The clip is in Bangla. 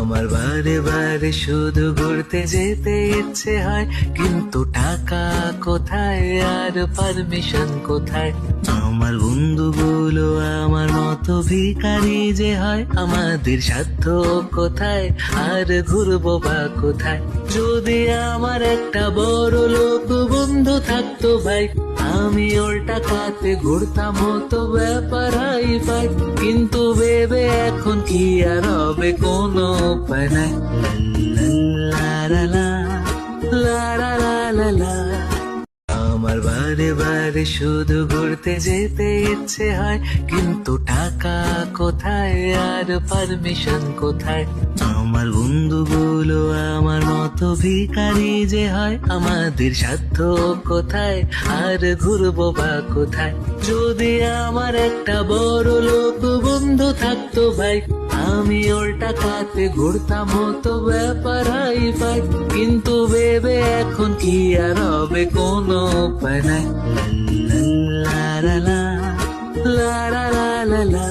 আমার বারে বারে শুধু ঘুরতে যেতে ইচ্ছে হয়, কিন্তু টাকা কোথায় আর পারমিশন কোথায়? আমার বন্ধুগুলো আমার মতো ভিখারি যে হয়, আমাদের সাধ্য কোথায় আর ঘুরবো বা কোথায়? যদি আমার একটা বড় লোক বন্ধু থাকতো ভাই, আমি ওর টাকাতে ঘুরতাম, হতো ব্যাপার হাই ফাই। কিন্তু ভেবে এখন কি আর হবে, কোনো উপায় নাই। লা লা লা লা লা লা লা লা। আমার বারে বারে শুধু ঘুরতে যেতে ইচ্ছে হয়, কিন্তু টাকা কোথায় আর পারমিশন কোথায়? আমার বন্ধুগুলো আমার মতো ভিখারি যে হয়, আমাদের সাধ্য কোথায় আর ঘুরবো বা কোথায়? যদি আমার একটা বড় লোক বন্ধু থাকতো ভাই, আমি ওর টাকাতে ঘুরতাম, হতো ব্যাপার হাই ফাই। কিন্তু ভেবে এখন কি আর হবে, কোনো উপায় নাই। লা লা লা লা লা লা লা লা।